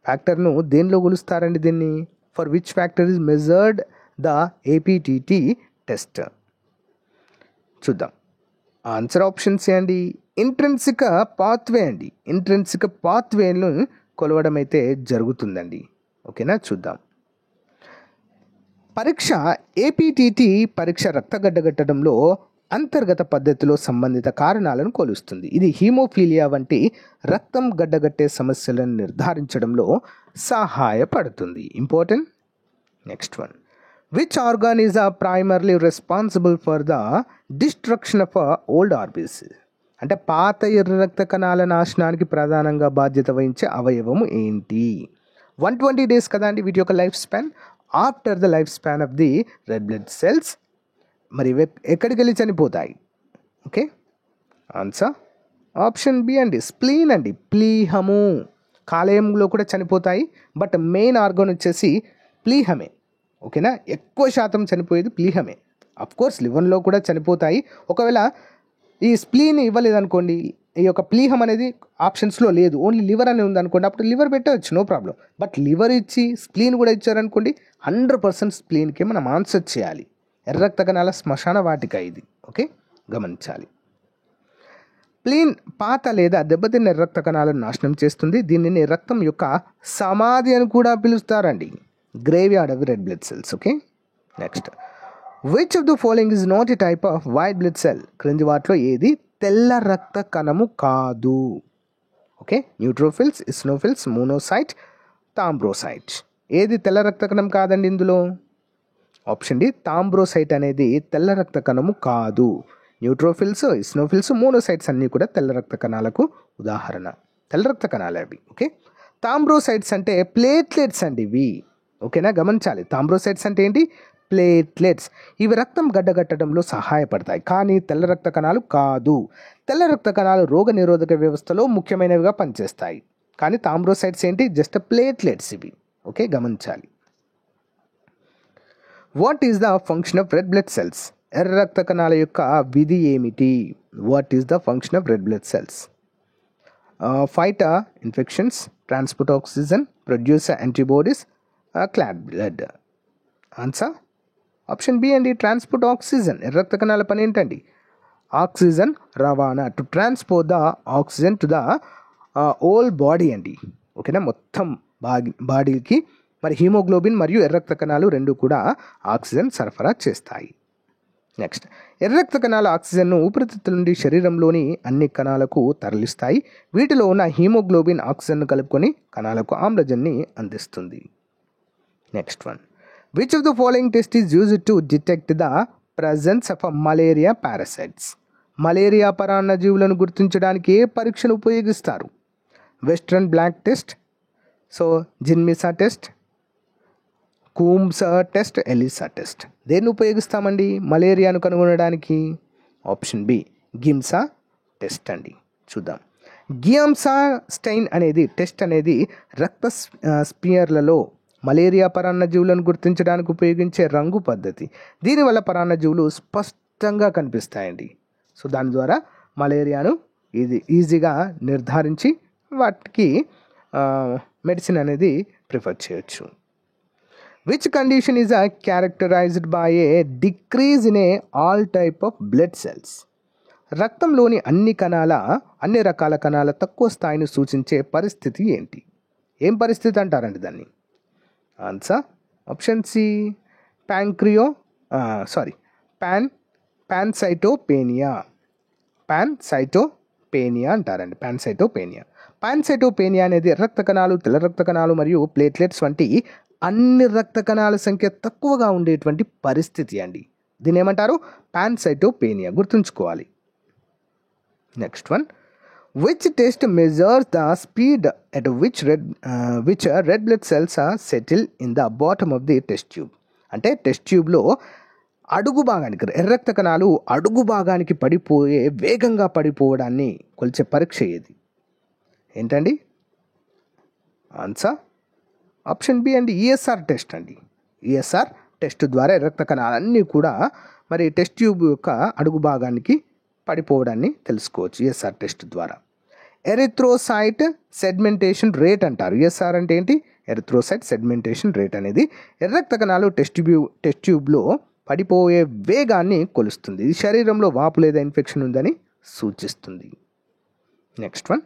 ఫ్యాక్టర్ను దేనిలో కొలుస్తారండి దీన్ని? For which factor is measured the APTT test? చూద్దాం. ఆన్సర్ ఆప్షన్ సి అండి, ఇంట్రెన్సిక్ పాత్వే అండి. Intrinsic పాత్వేను కొలవడం అయితే జరుగుతుందండి. ఓకేనా, చూద్దాం. పరీక్ష APTT పరీక్ష రక్తగడ్డగట్టడంలో అంతర్గత పద్ధతిలో సంబంధిత కారణాలను కొలుస్తుంది. ఇది హీమోఫీలియా వంటి రక్తం గడ్డగట్టే సమస్యలను నిర్ధారించడంలో సహాయపడుతుంది, important. Next one. Which organ is primarily responsible for the destruction of old RBCs? అంటే పాత ఎర్ర రక్త కణాల నాశనానికి ప్రధానంగా బాధ్యత వహించే అవయవము ఏంటి? 120 days కదా అండి వీటి యొక్క life span. After the life span of the red blood cells మరి ఎక్కడికి వెళ్ళి చనిపోతాయి? ఓకే, ఆన్సర్ ఆప్షన్ బి అండి, స్ప్లీన్ అండి. ప్లీహము కాలేయంలో కూడా చనిపోతాయి, బట్ మెయిన్ ఆర్గాన్ వచ్చేసి ప్లీహమే. ఓకేనా, ఎక్కువ శాతం చనిపోయేది ప్లీహమే. అఫ్కోర్స్ లివర్లో కూడా చనిపోతాయి. ఒకవేళ ఈ స్ప్లీన్ ఇవ్వలేదనుకోండి, ఈ యొక్క ప్లీహం అనేది ఆప్షన్స్లో లేదు, ఓన్లీ లివర్ అనేది ఉందనుకోండి, అప్పుడు లివర్ పెట్టవచ్చు, నో ప్రాబ్లం. బట్ లివర్ ఇచ్చి స్ప్లీన్ కూడా ఇచ్చారనుకోండి, 100% స్ప్లీన్కి మనం ఆన్సర్ చేయాలి. ఎర్ర రక్త కణాల శ్మశాన వాటిక ఇది. ఓకే, గమనించాలి. స్ప్లీన్ పాత లేదా దెబ్బతిన్న ఎర్ర రక్త కణాలను నాశనం చేస్తుంది. దీనిని రక్తం యొక్క సమాధి అని కూడా పిలుస్తారండి, graveyard of red blood cells. Okay, next. Which of the following is not a type of white blood cell? క్రింది వాటిలో ఏది తెల్ల రక్త కణము కాదు? Okay, neutrophils, eosinophils, monocyte, thrombocyte. ఏది తెల్ల రక్త కణం కాదండి ఇందులో? ఆప్షన్ డి, థ్రోంబోసైట్ అనేది తెల్ల రక్త కణము కాదు. న్యూట్రోఫిల్స్, ఇస్నోఫిల్స్, మోనోసైట్స్ అన్నీ కూడా తెల్ల రక్త కణాలకు ఉదాహరణ. తెల్ల రక్త కణాలు అవి. ఓకే, థ్రోంబోసైట్స్ అంటే ప్లేట్లెట్స్ అండి ఇవి. ఓకేనా, గమనించాలి. థ్రోంబోసైట్స్ అంటే ఏంటి? ప్లేట్లెట్స్. ఇవి రక్తం గడ్డగట్టడంలో సహాయపడతాయి, కానీ తెల్ల రక్త కణాలు కాదు. తెల్ల రక్త కణాలు రోగ నిరోధక వ్యవస్థలో ముఖ్యమైనవిగా పనిచేస్తాయి, కానీ థ్రోంబోసైట్స్ ఏంటి? జస్ట్ ప్లేట్లెట్స్ ఇవి. ఓకే, గమనించాలి. What is the function of red blood cells? ఎర్ర రక్త కణాల యొక్క విధి ఏమిటి? What is the function of red blood cells? Fight infections, transport oxygen, produce antibodies, clot blood. Answer option B అండి, ట్రాన్స్పోర్ట్ ఆక్సిజన్. ఎర్ర రక్త కణాల పని ఏంటండి? ఆక్సిజన్ రవాణా, to transport the oxygen to the whole body అండి. ఓకేనా, మొత్తం బాడీకి మరి హీమోగ్లోబిన్ మరియు ఎర్ర రక్త కణాలు రెండు కూడా ఆక్సిజన్ సరఫరా చేస్తాయి. నెక్స్ట్. ఎర్ర రక్త కణాల ఆక్సిజన్ను ఊపిరితిత్తుల నుండి శరీరంలోని అన్ని కణాలకు తరలిస్తాయి. వీటిలో ఉన్న హీమోగ్లోబిన్ ఆక్సిజన్ను కలుపుకొని కణాలకు ఆమ్లజన్ని అందిస్తుంది. Next one. Which of the following test is used to detect the presence of malaria parasites? మలేరియా పరాన్నజీవులను గుర్తించడానికి ఏ పరీక్షను ఉపయోగిస్తారు? Western blot test, so Giemsa test, Coombs test, ELISA test. దేన్ని ఉపయోగిస్తామండి మలేరియాను కనుగొనడానికి? ఆప్షన్ బి గిమ్సా టెస్ట్ అండి. చూద్దాం. గియామ్సా స్టైన్ అనేది టెస్ట్ అనేది రక్త స్పియర్లలో మలేరియా పరాన్నజీవులను గుర్తించడానికి ఉపయోగించే రంగు పద్ధతి. దీనివల్ల పరాన్నజీవులు స్పష్టంగా కనిపిస్తాయండి. సో దాని ద్వారా మలేరియాను ఈజీగా నిర్ధారించి వాటికి మెడిసిన్ అనేది ప్రిఫర్ చేయొచ్చు. Which condition is characterised by A decrease in a all type of blood cells? రక్తంలోని అన్ని రకాల కణాల తక్కువ స్థాయిని సూచించే పరిస్థితి ఏంటి? ఏం పరిస్థితి అంటారండి దాన్ని? ఆన్సర్ ఆప్షన్ సి పాన్సైటోపేనియా అంటారండి. పాన్సైటోపేనియా అనేది రక్త కణాలు, తెల్ల రక్త కణాలు మరియు ప్లేట్లెట్స్ వంటి అన్ని రక్త కణాల సంఖ్య తక్కువగా ఉండేటువంటి పరిస్థితి అండి. దీని ఏమంటారు? పాన్సైటోపేనియా. గుర్తుంచుకోవాలి. Next one, which test measures the speed at which red blood cells are settle in the bottom of the test tube? అంటే టెస్ట్ ట్యూబ్లో అడుగు భాగానికి ఎర్రక్త కణాలు అడుగు భాగానికి వేగంగా పడిపోవడాన్ని కొలిచే పరీక్ష ఏది? ఏంటండి ఆన్సర్? ఆప్షన్ బి అండి, ఈఎస్ఆర్ టెస్ట్ అండి. ఈఎస్ఆర్ టెస్ట్ ద్వారా ఎర్రక్త కణాలన్నీ కూడా మరి టెస్ట్ ట్యూబ్ యొక్క అడుగు భాగానికి పడిపోవడాన్ని తెలుసుకోవచ్చు ఈఎస్ఆర్ టెస్ట్ ద్వారా. ఎరిథ్రోసైట్ సెగ్మెంటేషన్ రేట్ అంటారు. ఈఎస్ఆర్ అంటే ఏంటి? ఎరిథ్రోసైట్ సెగ్మెంటేషన్ రేట్ అనేది ఎర్రక్త కణాలు టెస్ట్ ట్యూబ్లో పడిపోయే వేగాన్ని కొలుస్తుంది. ఇది శరీరంలో వాపు లేదా ఇన్ఫెక్షన్ ఉందని సూచిస్తుంది. Next one,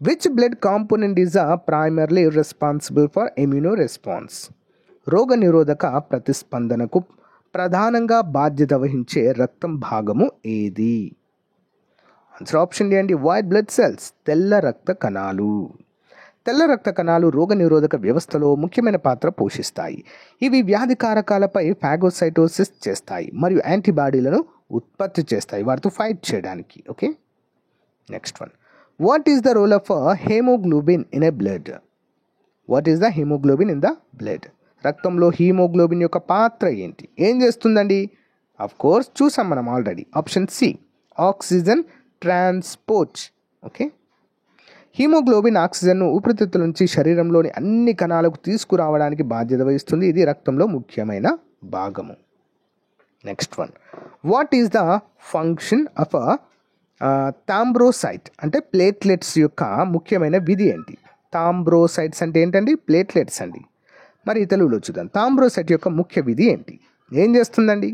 which blood component is primarily responsible for immuno response? రోగ నిరోధక ప్రతిస్పందనకు ప్రధానంగా బాధ్యత వహించే రక్తం భాగము ఏది? ఆన్సర్ ఆప్షన్ డి అండి, వైట్ బ్లడ్ సెల్స్, తెల్ల రక్త కణాలు. తెల్ల రక్త కణాలు రోగ నిరోధక వ్యవస్థలో ముఖ్యమైన పాత్ర పోషిస్తాయి. ఇవి వ్యాధి కారకాలపై ఫాగోసైటోసిస్ చేస్తాయి మరియు యాంటీబాడీలను ఉత్పత్తి చేస్తాయి వాటితో ఫైట్ చేయడానికి. Okay. Next one, what is the role of haemoglobin in a blood? What is the haemoglobin in the blood? రక్తంలో హీమోగ్లోబిన్ యొక్క పాత్ర ఏంటి? ఏం చేస్తుందండి? ఆఫ్ కోర్స్ చూసాం మనం already. Option C oxygen transport. Okay. Haemoglobin ఆక్సిజన్ను ఊపిరితిత్తుల నుంచి శరీరంలోని అన్ని కణాలకు తీసుకురావడానికి బాధ్యత వహిస్తుంది. ఇది రక్తంలో ముఖ్యమైన భాగము. Next one, what is the function of thrombocyte? అంటే ప్లేట్లెట్స్ యొక్క ముఖ్యమైన విధి ఏంటి? థాంబ్రోసైట్స్ అంటే ఏంటండి? ప్లేట్లెట్స్ అండి. మరి తెలుగులో చూద్దాం. థాంబ్రోసైట్ యొక్క ముఖ్య విధి ఏంటి? ఏం చేస్తుందండి?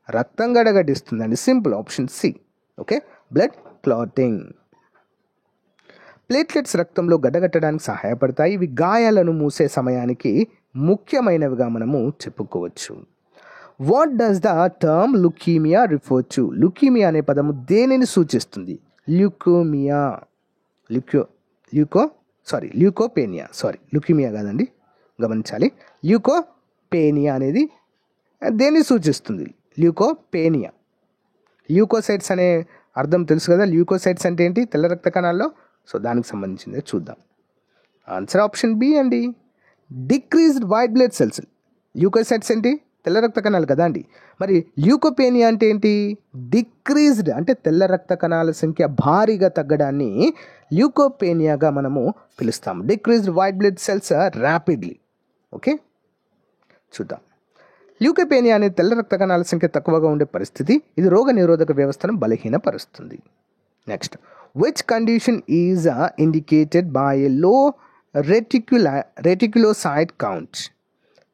రక్తం గడగడిస్తుందండి. Simple. Option C. Okay, blood clotting. Platelets రక్తంలో గడ్డగట్టడానికి సహాయపడతాయి. ఇవి గాయాలను మూసే సమయానికి ముఖ్యమైనవిగా మనము చెప్పుకోవచ్చు. What does the term leukaemia refer to? Leukaemia అనే పదము దేనిని సూచిస్తుంది? ల్యూకోమియా, ల్యూకోపేనియా. లుకీమియా కాదండి, గమనించాలి. ల్యూకోపేనియా అనేది దేన్ని సూచిస్తుంది? ల్యూకోపేనియా. ల్యూకోసైట్స్ అనే అర్థం తెలుసు కదా. ల్యూకోసైట్స్ అంటే ఏంటి? తెల్ల రక్త కణాల్లో. సో దానికి సంబంధించింది చూద్దాం. ఆన్సర్ ఆప్షన్ బి అండి, decreased white blood cells. Leucocytes ఏంటి? తెల్ల రక్త కణాలు కదా అండి. మరి ల్యూకోపేనియా అంటే ఏంటి? డిక్రీజ్డ్ అంటే తెల్ల రక్త కణాల సంఖ్య భారీగా తగ్గడాన్ని ల్యూకోపేనియాగా మనము పిలుస్తాము. Decreased white blood cells rapidly. Okay, చూద్దాం. ల్యూకోపేనియా అనేది తెల్ల రక్త కణాల సంఖ్య తక్కువగా ఉండే పరిస్థితి. ఇది రోగ నిరోధక వ్యవస్థను బలహీనపరుస్తుంది. Next, which condition is indicated by a low reticulocyte count?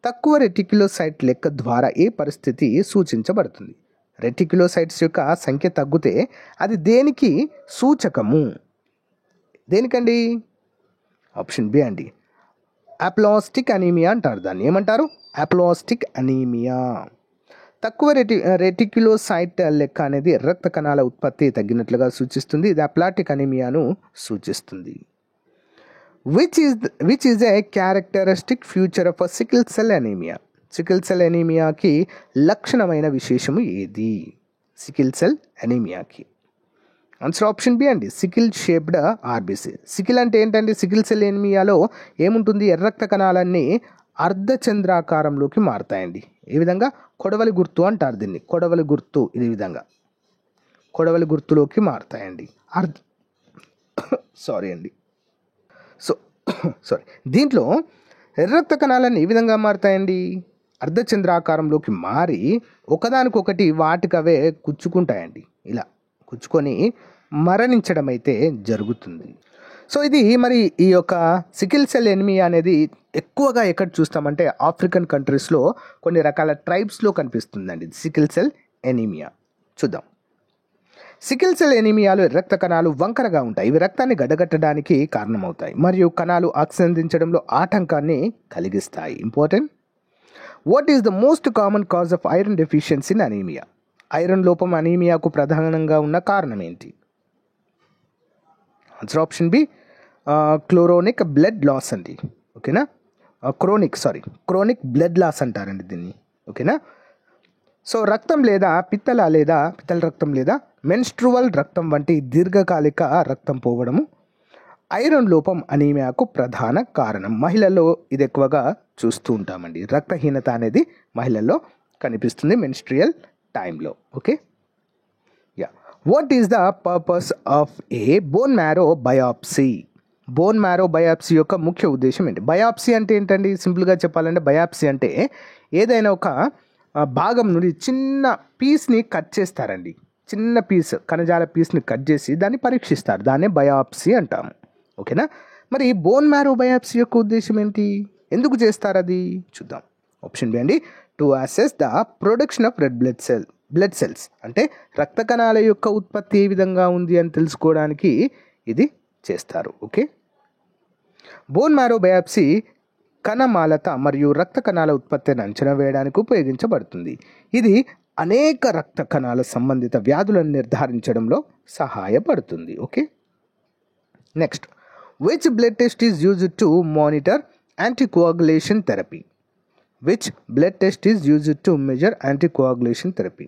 తక్కువ రెటిక్యులోసైట్ లెక్క ద్వారా ఏ పరిస్థితి సూచించబడుతుంది? రెటిక్యులోసైట్స్ యొక్క సంఖ్య తగ్గితే అది దేనికి సూచకము? దేనికండి? ఆప్షన్ బి అండి, అప్లాస్టిక్ అనీమియా అంటారు. దాన్ని ఏమంటారు? Aplastic anaemia. తక్కువ రెటిక్యులోసైట్ లెక్క అనేది రక్త కణాల ఉత్పత్తి తగ్గినట్లుగా సూచిస్తుంది. ఇది అప్లాటిక్ అనీమియాను సూచిస్తుంది. Which is a characteristic feature of sickle cell anaemia? Sickle cell అనీమియాకి లక్షణమైన విశేషము ఏది? సికిల్ సెల్ అనీమియాకి ఆన్సర్ ఆప్షన్ బి అండి, సికిల్ షేప్డ్ ఆర్బీసీ. సికిల్ అంటే ఏంటంటే సికిల్ సెల్ ఎనిమియాలో ఏముంటుంది, ఎర్ర రక్త కణాలన్నీ అర్ధచంద్రాకారంలోకి మారుతాయండి. ఏ విధంగా, కొడవలి గుర్తు అంటారు దీన్ని, కొడవలి గుర్తు. ఈ విధంగా కొడవలి గుర్తులోకి మారుతాయండి. సారీ అండి. దీంట్లో ఎర్ర రక్త కణాలన్నీ ఏ విధంగా మారుతాయండి, అర్ధచంద్రాకారంలోకి మారి ఒకదానికొకటి వాటికవే కుచ్చుకుంటాయండి. ఇలా కుచ్చుకొని మరణించడం అయితే జరుగుతుంది. సో ఇది మరి ఈ యొక్క సికిల్ సెల్ ఎనిమియా అనేది ఎక్కువగా ఎక్కడ చూస్తామంటే ఆఫ్రికన్ కంట్రీస్లో కొన్ని రకాల ట్రైబ్స్లో కనిపిస్తుందండి సికిల్ సెల్ ఎనిమియా. చూద్దాం. సికిల్ సెల్ ఎనిమియాలో రక్త కణాలు వంకరగా ఉంటాయి. ఇవి రక్తాన్ని గడ్డగట్టడానికి కారణమవుతాయి మరియు కణాలు ఆక్సిజన్ అందించడంలో ఆటంకాన్ని కలిగిస్తాయి. Important. What is the most common cause of iron deficiency in anaemia? Iron లోపం అనీమియాకు ప్రధానంగా ఉన్న కారణం ఏంటి? Answer option B, chronic blood loss అండి. ఓకేనా, క్రోనిక్ బ్లడ్ లాస్ అంటారండి దీన్ని. ఓకేనా. సో రక్తం లేదా పిత్తల రక్తం లేదా మెన్స్ట్రువల్ రక్తం వంటి దీర్ఘకాలిక రక్తం పోవడము ఐరన్ లోపం అనీమియాకు ప్రధాన కారణం. మహిళల్లో ఇది ఎక్కువగా చూస్తూ ఉంటామండి. రక్తహీనత అనేది మహిళల్లో కనిపిస్తుంది మెన్స్ట్రియల్ టైంలో. Okay. What is the purpose of A bone marrow biopsy? Bone marrow biopsy యొక్క ముఖ్య ఉద్దేశం ఏంటి? బయాప్సీ అంటే ఏంటండి? సింపుల్గా చెప్పాలంటే బయాప్సీ అంటే ఏదైనా ఒక భాగం నుండి చిన్న పీస్ని కట్ చేస్తారండి. చిన్న పీస్, కణజాల పీస్ని కట్ చేసి దాన్ని పరీక్షిస్తారు. దాన్నే బయాప్సీ అంటాము. ఓకేనా. మరి బోన్ మ్యారో బయాప్సీ యొక్క ఉద్దేశం ఏంటి? ఎందుకు చేస్తారు అది చూద్దాం. ఆప్షన్ బి అండి, to assess the production of red blood cells. అంటే రక్త కణాల యొక్క ఉత్పత్తి ఏ విధంగా ఉంది అని తెలుసుకోవడానికి ఇది చేస్తారు. ఓకే. బోన్ మ్యారో బయాప్సీ కణమాలత మరియు రక్త కణాల ఉత్పత్తిని అంచనా వేయడానికి ఉపయోగించబడుతుంది. ఇది అనేక రక్త కణాల సంబంధిత వ్యాధులను నిర్ధారించడంలో సహాయపడుతుంది. Okay. Next, which blood test is used to monitor anticoagulation therapy? Which blood test is used to measure anticoagulation therapy?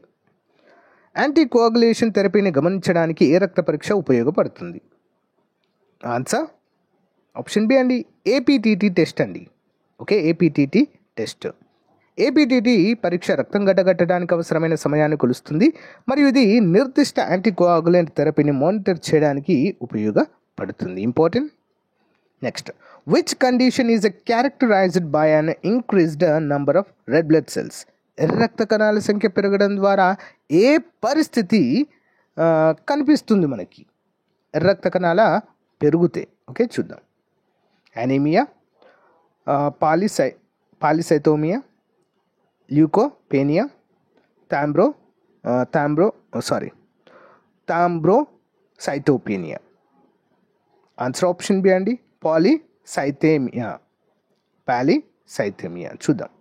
Anticoagulation థెరపీని గమనించడానికి ఏ రక్త పరీక్ష ఉపయోగపడుతుంది? ఆన్సర్ ఆప్షన్ బి అండి, ఏపీటీటీ టెస్ట్ అండి. Okay, APTT test. ఏపీటీటీ పరీక్ష రక్తం గడ్డగట్టడానికి అవసరమైన సమయాన్ని కొలుస్తుంది మరియు ఇది నిర్దిష్ట యాంటీకోయాగులెంట్ థెరపీని మానిటర్ చేయడానికి ఉపయోగపడుతుంది. Important. Next, which condition is characterised by an increased number of red blood cells? ఎర్ర రక్త కణాల సంఖ్య పెరగడం ద్వారా ఏ పరిస్థితి కనిపిస్తుంది మనకి? ఎర్ర రక్త కణాల పెరుగుతే. ఓకే, చూద్దాం. అనీమియా, పాలిసైథోమియా, ల్యూకోపేనియా, థాంబ్రోసైటోపీనియా. ఆన్సర్ ఆప్షన్ బి అండి, పాలిసైథేమియా. చూద్దాం.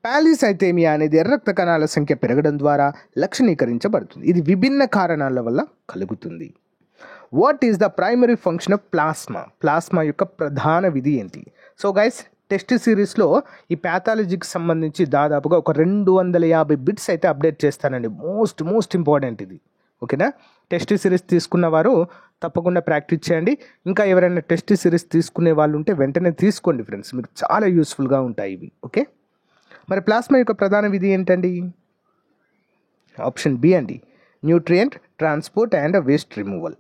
పాలిసైథేమియా అనేది ఎర్ర రక్త కణాల సంఖ్య పెరగడం ద్వారా లక్షణీకరించబడుతుంది. ఇది విభిన్న కారణాల వల్ల కలుగుతుంది. What is the primary function of plasma యొక్క ప్రధాన విధి ఏంటి? సో గైస్, టెస్ట్ సిరీస్లో ఈ ప్యాథాలజీకి సంబంధించి దాదాపుగా ఒక 250 బిట్స్ అయితే అప్డేట్ చేస్తానండి. మోస్ట్ ఇంపార్టెంట్ ఇది. ఓకేనా. టెస్ట్ సిరీస్ తీసుకున్న వారు తప్పకుండా ప్రాక్టీస్ చేయండి. ఇంకా ఎవరైనా టెస్ట్ సిరీస్ తీసుకునే వాళ్ళు ఉంటే వెంటనే తీసుకోండి ఫ్రెండ్స్, మీకు చాలా యూస్ఫుల్గా ఉంటాయి ఇవి. ఓకే. మరి ప్లాస్మా యొక్క ప్రధాన విధి ఏంటండి? ఆప్షన్ బి అండి, nutrient transport and waste removal.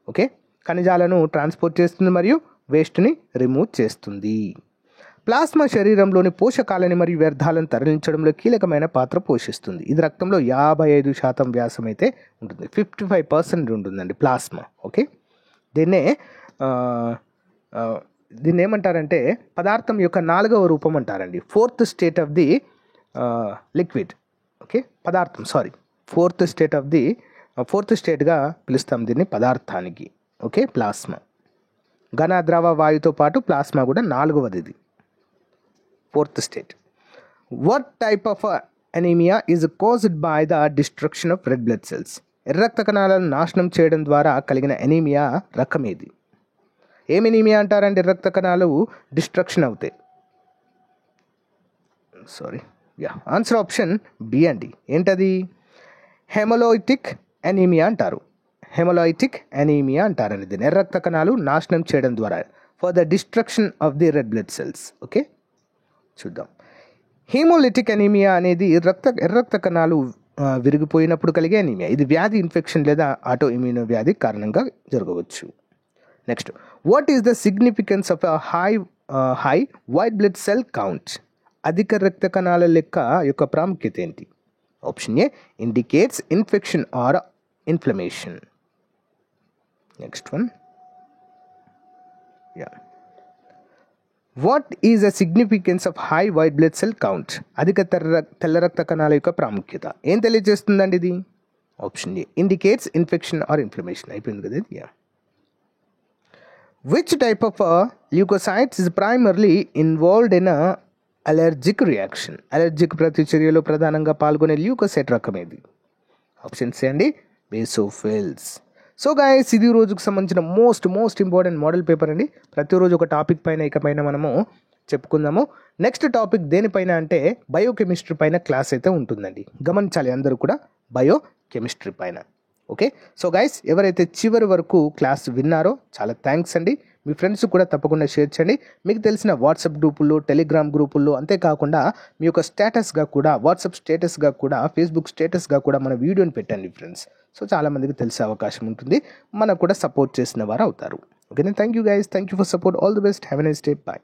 Okay, ఖనిజాలను ట్రాన్స్పోర్ట్ చేస్తుంది మరియు వేస్ట్ని రిమూవ్ చేస్తుంది. ప్లాస్మా శరీరంలోని పోషకాలని మరియు వ్యర్థాలను తరలించడంలో కీలకమైన పాత్ర పోషిస్తుంది. ఇది రక్తంలో 55% వ్యాసం అయితే ఉంటుంది. 55% ఉంటుందండి ప్లాస్మా. ఓకే, దీన్నే ఏమంటారంటే పదార్థం యొక్క 4వ రూపం అంటారండి. Fourth state of the liquid. Okay, fourth స్టేట్గా పిలుస్తాం దీన్ని పదార్థానికి. Okay, plasma. ఘన, ద్రవ, వాయుతో పాటు ప్లాస్మా కూడా 4వది, fourth state. What type of anaemia is caused by the destruction of red blood cells? ఎర్ర రక్త కణాలను నాశనం చేయడం ద్వారా కలిగిన అనీమియా రకం ఏది? ఏం అనీమియా అంటారండి? ఎర్ర రక్త కణాలు డిస్ట్రక్షన్ అవుతాయి. ఆన్సర్ ఆప్షన్ బి అండి. ఏంటది? హెమోలైటిక్ అనీమియా అంటారు. హెమలాయిటిక్ అనీమియా అంటారండి. దీన్ని ఎర్ర రక్త కణాలు నాశనం చేయడం ద్వారా, for the destruction of the red blood cells. Okay, చూద్దాం. హీమోలిటిక్ అనీమియా అనేది ఎర్ర రక్త కణాలు విరిగిపోయినప్పుడు కలిగే అనీమియా. ఇది వ్యాధి, ఇన్ఫెక్షన్ లేదా ఆటో ఇమ్యూనో వ్యాధి కారణంగా జరగవచ్చు. Next, what is the significance of high white blood cell count? అధిక రక్త కణాల లెక్క యొక్క ప్రాముఖ్యత ఏంటి? Option A, indicates infection or inflammation. Next one, what is the significance of high white blood cell count? అధిక తెల్ల రక్త కణాల యొక్క ప్రాముఖ్యత ఏం తెలియజేస్తుందండి ఇది? Option A, indicates infection or inflammation. అయిపోయింది కదా ఇది. Which type of leucocytes is primarily involved in allergic reaction? Allergic ప్రతిచర్యలో ప్రధానంగా పాల్గొనే ల్యూకోసైట్ రకం ఏది? ఆప్షన్ సి అండి, బేసోఫిల్స్. సో గాయస్, ఇది రోజుకు సంబంధించిన మోస్ట్ ఇంపార్టెంట్ మోడల్ పేపర్ అండి. ప్రతిరోజు ఒక టాపిక్ పైన ఇకపైన మనము చెప్పుకుందాము. నెక్స్ట్ టాపిక్ దేనిపైన అంటే బయోకెమిస్ట్రీ పైన క్లాస్ అయితే ఉంటుందండి. గమనించాలి అందరూ కూడా, బయోకెమిస్ట్రీ పైన. ఓకే, సో గైస్, ఎవరైతే చివరి వరకు క్లాస్ విన్నారో చాలా థ్యాంక్స్ అండి. మీ ఫ్రెండ్స్ కూడా తప్పకుండా షేర్ చేయండి. మీకు తెలిసిన వాట్సాప్ గ్రూపుల్లో, టెలిగ్రామ్ గ్రూపుల్లో, అంతేకాకుండా మీ యొక్క స్టేటస్గా కూడా, వాట్సాప్ స్టేటస్గా కూడా, ఫేస్బుక్ స్టేటస్గా కూడా మన వీడియోని పెట్టండి ఫ్రెండ్స్. సో చాలామందికి తెలిసే అవకాశం ఉంటుంది, మనకు కూడా సపోర్ట్ చేసిన వారు అవుతారు. ఓకేనా? Thank you guys, thank you for support. All the best, have a nice day, bye.